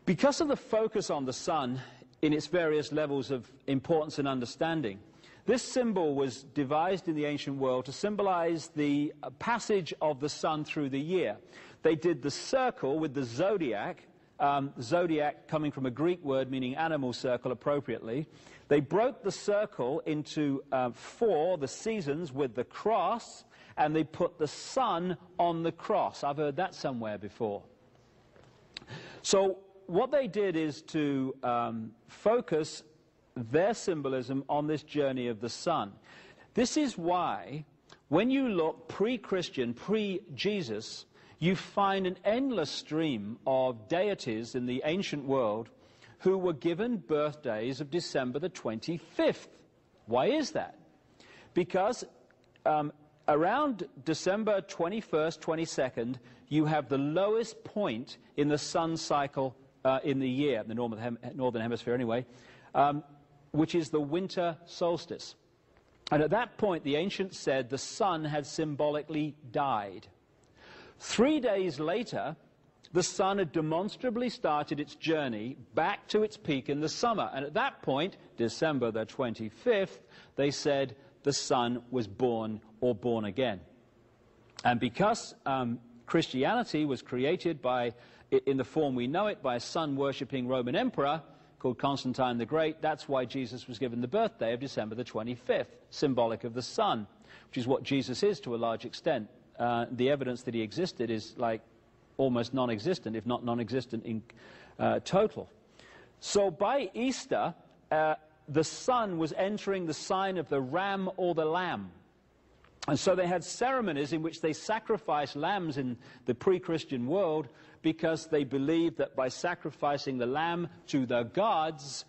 Because of the focus on the sun in its various levels of importance and understanding, this symbol was devised in the ancient world to symbolize the passage of the sun through the year. They did the circle with the zodiac, zodiac coming from a Greek word meaning animal circle appropriately. They broke the circle into 4, the seasons, with the cross, and they put the sun on the cross. I've heard that somewhere before. So what they did is to focus their symbolism on this journey of the sun. This is why, when you look pre-Christian, pre-Jesus, you find an endless stream of deities in the ancient world who were given birthdays of December the 25th. Why is that? Because around December 21st, 22nd, you have the lowest point in the sun cycle in the year, the northern hemisphere anyway, which is the winter solstice. And at that point, the ancients said the sun had symbolically died. 3 days later, the sun had demonstrably started its journey back to its peak in the summer. And at that point, December the 25th, they said the sun was born or born again. And because Christianity was created by, in the form we know it, by a sun-worshipping Roman emperor called Constantine the Great, that's why Jesus was given the birthday of December the 25th, symbolic of the sun, which is what Jesus is to a large extent. The evidence that he existed is like almost non-existent, if not non-existent in total. So by Easter, the sun was entering the sign of the ram or the lamb. And so they had ceremonies in which they sacrificed lambs in the pre-Christian world because they believed that by sacrificing the lamb to the gods,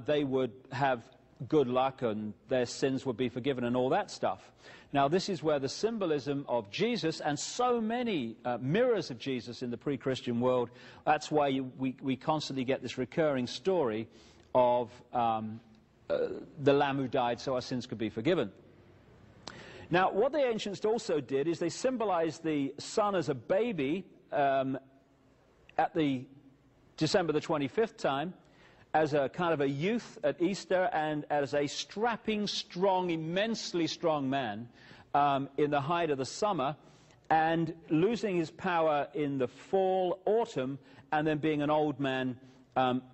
they would have good luck and their sins would be forgiven and all that stuff. Now this is where the symbolism of Jesus and so many mirrors of Jesus in the pre-Christian world, that's why we constantly get this recurring story of the lamb who died so our sins could be forgiven. Now what the ancients also did is they symbolized the sun as a baby at the December the 25th time, as a kind of a youth at Easter, and as a strapping, strong, immensely strong man in the height of the summer, and losing his power in the fall, autumn, and then being an old man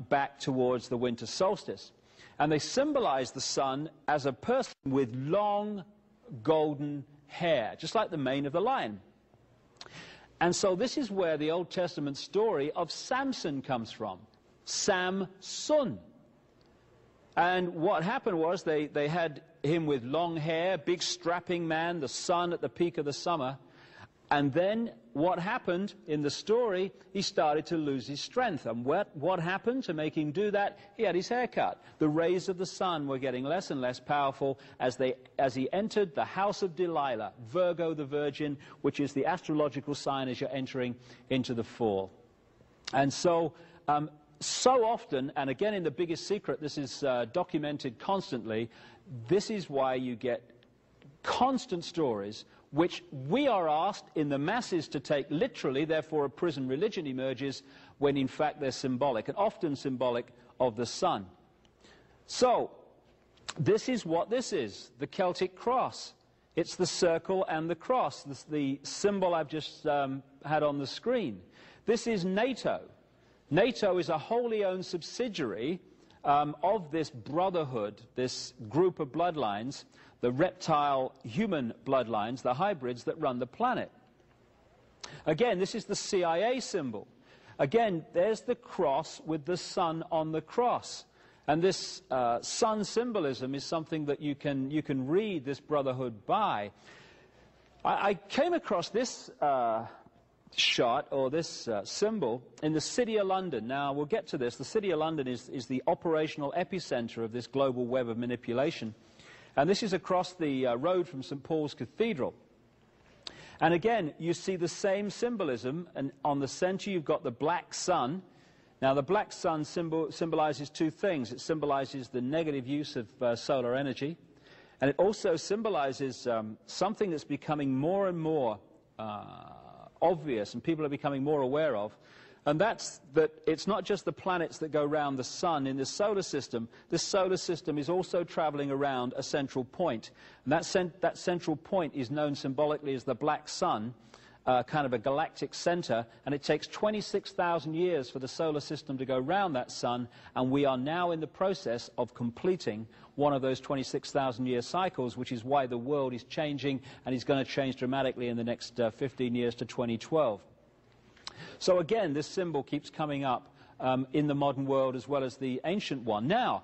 back towards the winter solstice. And they symbolized the sun as a person with long golden hair, just like the mane of the lion. And so this is where the Old Testament story of Samson comes from. Samson. And what happened was they had him with long hair, big strapping man, the sun at the peak of the summer. And then what happened in the story, he started to lose his strength. And what happened to make him do that? He had his hair cut. The rays of the sun were getting less and less powerful as he entered the house of Delilah, Virgo the Virgin, which is the astrological sign as you're entering into the fall. And so so often, and again in The Biggest Secret, this is documented constantly, this is why you get constant stories which we are asked in the masses to take literally, therefore a prison religion emerges, when in fact they're symbolic, and often symbolic of the sun. So, this is what this is, the Celtic cross. It's the circle and the cross, the symbol I've just had on the screen. This is NATO. NATO is a wholly owned subsidiary of this brotherhood, this group of bloodlines, the reptile-human bloodlines, the hybrids that run the planet. Again, this is the CIA symbol. Again, there's the cross with the sun on the cross. And this sun symbolism is something that you can read this brotherhood by. I came across this shot, or this symbol, in the City of London. Now, we'll get to this. The City of London is the operational epicenter of this global web of manipulation. And this is across the road from St. Paul's Cathedral. And again, you see the same symbolism, and on the center you've got the black sun. Now, the black sun symbolizes two things. It symbolizes the negative use of solar energy, and it also symbolizes something that's becoming more and more obvious, and people are becoming more aware of, And that's that it's not just the planets that go around the sun in the solar system. This solar system is also traveling around a central point. And that central point is known symbolically as the black sun, kind of a galactic center. And it takes 26,000 years for the solar system to go around that sun. And we are now in the process of completing one of those 26,000-year cycles, which is why the world is changing and is going to change dramatically in the next 15 years to 2012. So again, this symbol keeps coming up in the modern world as well as the ancient one. Now,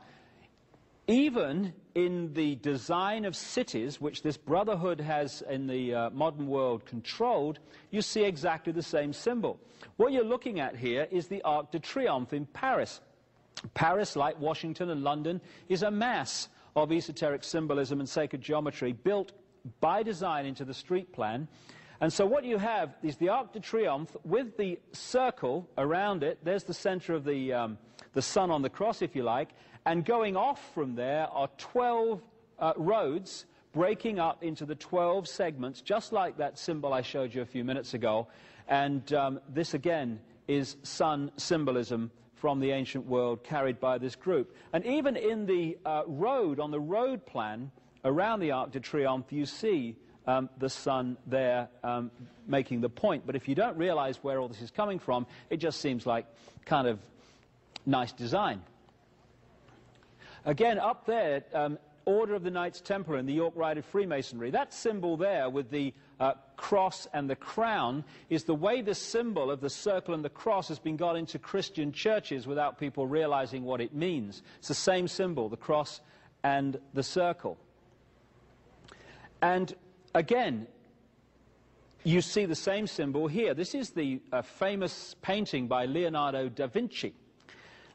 even in the design of cities, which this brotherhood has in the modern world controlled, you see exactly the same symbol. What you're looking at here is the Arc de Triomphe in Paris. Paris, like Washington and London, is a mass of esoteric symbolism and sacred geometry built by design into the street plan. And so what you have is the Arc de Triomphe with the circle around it. There's the center of the sun on the cross, if you like. And going off from there are 12 roads breaking up into the 12 segments, just like that symbol I showed you a few minutes ago. And this, again, is sun symbolism from the ancient world carried by this group. And even in the road, on the road plan around the Arc de Triomphe, you see the sun there making the point. But if you don't realize where all this is coming from, it just seems like kind of nice design. Again, up there, Order of the Knights Templar in the York Rite of Freemasonry. That symbol there with the cross and the crown is the way the symbol of the circle and the cross has been got into Christian churches without people realizing what it means. It's the same symbol, the cross and the circle. And again, you see the same symbol here. This is the famous painting by Leonardo da Vinci.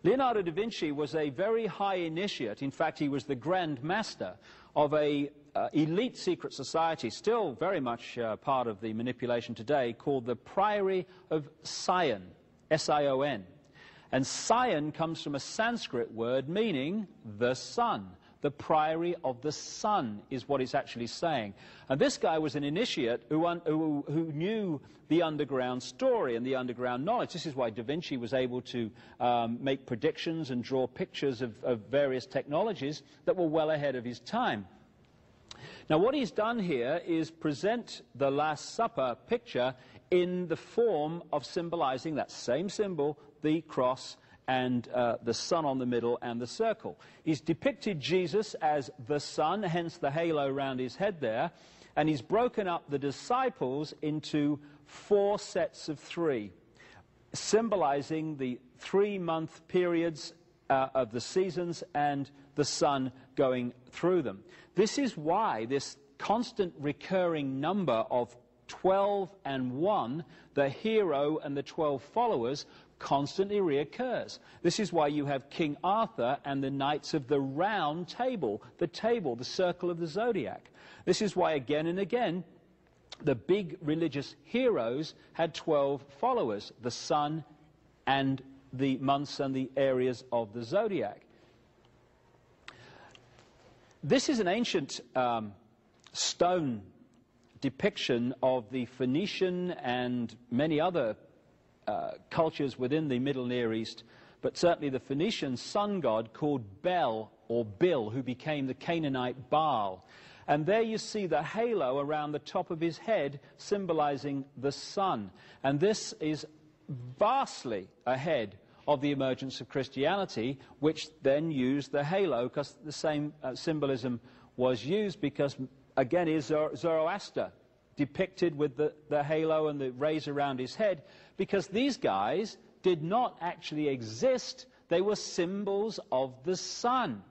Leonardo da Vinci was a very high initiate. In fact, he was the Grand Master of a elite secret society, still very much part of the manipulation today, called the Priory of Sion, S-I-O-N. And Sion comes from a Sanskrit word meaning the sun. The Priory of the Sun is what it's actually saying. And this guy was an initiate who knew the underground story and the underground knowledge. This is why Da Vinci was able to make predictions and draw pictures of various technologies that were well ahead of his time. Now, what he's done here is present the Last Supper picture in the form of symbolizing that same symbol, the cross, and the sun on the middle and the circle. He's depicted Jesus as the sun, hence the halo around his head there, and he's broken up the disciples into 4 sets of 3, symbolizing the 3-month periods of the seasons and the sun going through them. This is why this constant recurring number of 12 and 1, the hero and the 12 followers, constantly reoccurs. This is why you have King Arthur and the Knights of the Round Table, the circle of the zodiac. This is why again and again the big religious heroes had 12 followers, the sun and the months and the areas of the zodiac. This is an ancient stone depiction of the Phoenician and many other cultures within the Middle Near East, but certainly the Phoenician sun god called Bel or Bil, who became the Canaanite Baal. And there you see the halo around the top of his head symbolizing the sun. And this is vastly ahead of the emergence of Christianity, which then used the halo, because the same symbolism was used, because again is Zoroaster depicted with the halo and the rays around his head, because these guys did not actually exist. They were symbols of the sun.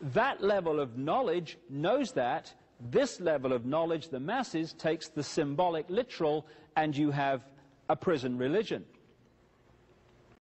That level of knowledge knows that. This level of knowledge, the masses, takes the symbolic literal, and you have a prison religion.